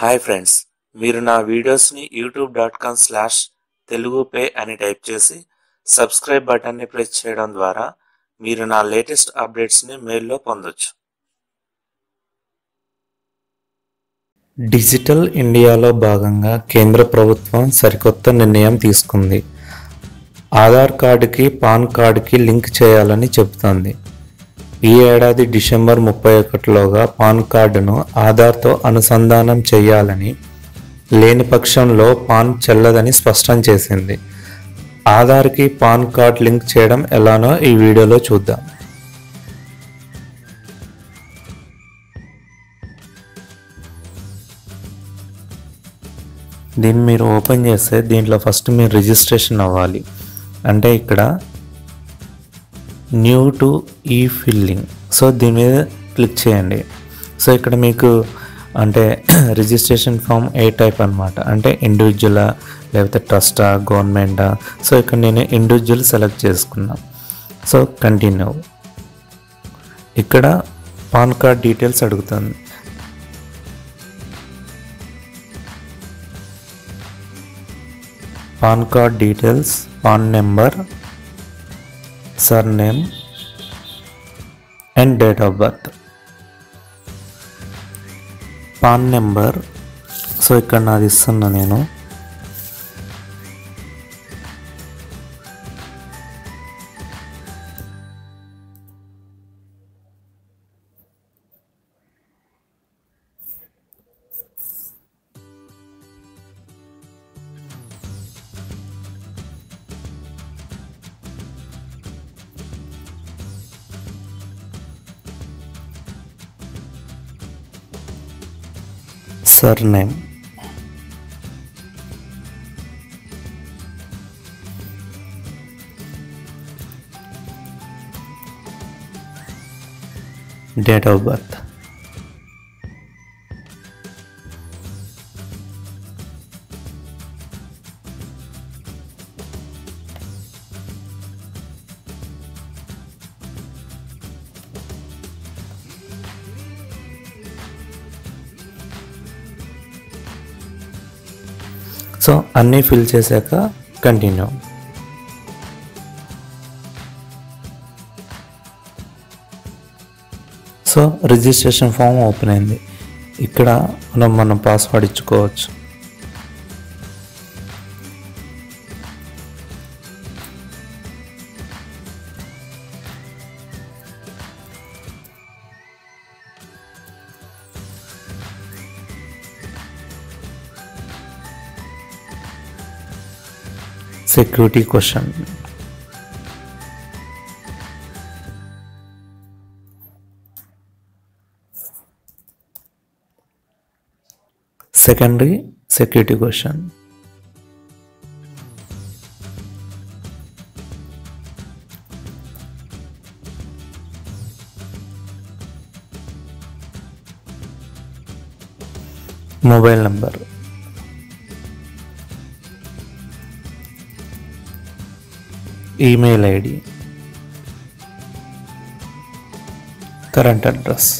Hi friends, మీరు నా వీడియోస్ని youtube.com/తెలుగుపే అని టైప్ చేసి సబ్స్క్రైబ్ బటన్ని ప్రెస్ చేయడం ద్వారా మీరు నా లేటెస్ట్ అప్డేట్స్ని మెయిల్లో పొందొచ్చు. డిజిటల్ ఇండియాలో భాగంగా కేంద్ర ప్రభుత్వం సరికొత్త నిర్ణయం తీసుకుంది. ఆధార్ కార్డుకి పాన్ కార్డుకి లింక్ చేయాలని చెబుతోంది. ఈ ఏడాది డిసెంబర్ 31లోగా పాన్ కార్డును ఆధార్తో అనుసంధానం చేయాలని, లేని పక్షంలో పాన్ చెల్లదని స్పష్టం చేసింది. ఆధార్కి పాన్ కార్డ్ లింక్ చేయడం ఎలానో ఈ వీడియోలో చూద్దాం. దీన్ని మీరు ఓపెన్ చేస్తే దీంట్లో ఫస్ట్ మీరు రిజిస్ట్రేషన్ అవ్వాలి. అంటే ఇక్కడ న్యూ టు ఈ ఫిల్లింగ్, సో దీని మీద క్లిక్ చేయండి. సో ఇక్కడ మీకు అంటే రిజిస్ట్రేషన్ ఫామ్ ఏ టైప్ అనమాట, అంటే ఇండివిజువలా లేకపోతే ట్రస్టా గవర్నమెంటా. సో ఇక్కడ నేను ఇండివిజువల్ సెలెక్ట్ చేసుకున్నా. So continue. ఇక్కడ పాన్ కార్డ్ డీటెయిల్స్ అడుగుతుంది. PAN card details, PAN number, surname and date of birth. PAN number, so ఇక్కడ నాది ఇస్తున్నా నేను. surname, date of birth. So అన్నీ ఫిల్ చేశాక continue. So registration form open అయింది. ఇక్కడ మనం పాస్వర్డ్ ఇచ్చుకోవచ్చు. Security question. Secondary security question. Mobile number, email ID, current address.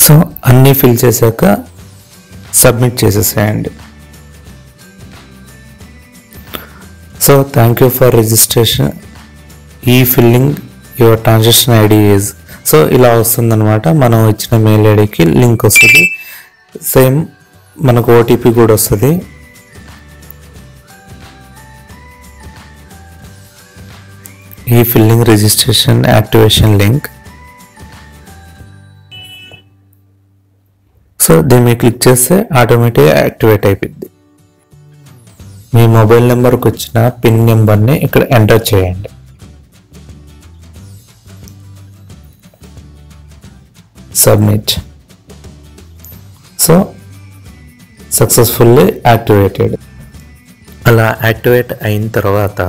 So అన్నీ ఫిల్ చేశాక సబ్మిట్ చేసేసేయండి. So thank you for registration, ఈ filling your transaction ID is. So ఇలా వస్తుందన్నమాట. మనం ఇచ్చిన మెయిల్ ఐడికి లింక్ వస్తుంది. సేమ్ మనకు ఓటీపీ కూడా వస్తుంది. ఈ filling registration activation link. So దీన్ని మీరు క్లిక్ చేస్తే ఆటోమేటిక్గా యాక్టివేట్ అయిపోద్ది. మీ మొబైల్ నెంబర్కి వచ్చిన పిన్ నెంబర్ని ఇక్కడ ఎంటర్ చేయండి. సబ్మిట్. So successfully activated. అలా యాక్టివేట్ అయిన తర్వాత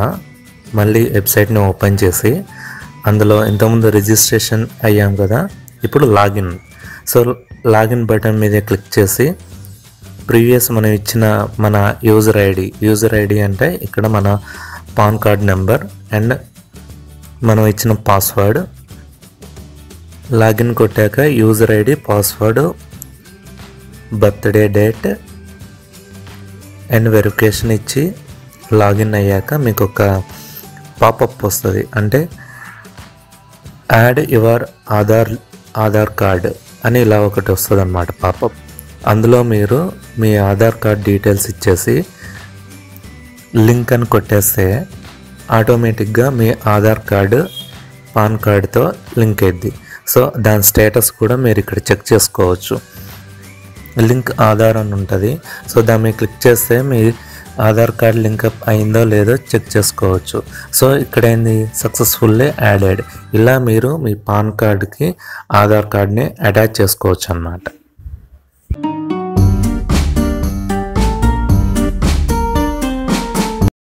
మళ్ళీ వెబ్సైట్ని ఓపెన్ చేసి అందులో ఇంతకుముందు రిజిస్ట్రేషన్ అయ్యాం కదా, ఇప్పుడు లాగిన్. సో లాగిన్ బటన్ మీద క్లిక్ చేసి ప్రీవియస్ మనం ఇచ్చిన మన యూజర్ ఐడి అంటే ఇక్కడ మన పాన్ కార్డ్ నెంబర్ అండ్ మనం ఇచ్చిన పాస్వర్డ్, లాగిన్ కొట్టాక user ID, password, birthday date and verification ఇచ్చి లాగిన్ అయ్యాక మీకు ఒక పాపప్ వస్తుంది. అంటే యాడ్ యువర్ ఆధార్ కార్డ్ అని ఇలా ఒకటి వస్తుంది అన్నమాట పాపప్. అందులో మీరు మీ ఆధార్ కార్డ్ డీటెయిల్స్ ఇచ్చేసి లింక్ అని కొట్టేస్తే ఆటోమేటిక్గా మీ ఆధార్ కార్డు పాన్ కార్డుతో లింక్ అయ్యిద్ది. సో దాని స్టేటస్ కూడా మీరు ఇక్కడ చెక్ చేసుకోవచ్చు. లింక్ ఆధార్ అని ఉంటుంది. సో దాని మీద క్లిక్ చేస్తే మీ ఆధార్ కార్డ్ లింకప్ అయిందో లేదో చెక్ చేసుకోవచ్చు. సో ఇక్కడ ఏంది, సక్సెస్ఫుల్లీ యాడెడ్. ఇలా మీరు మీ పాన్ కార్డ్కి ఆధార్ కార్డ్ని అటాచ్ చేసుకోవచ్చు అన్నమాట.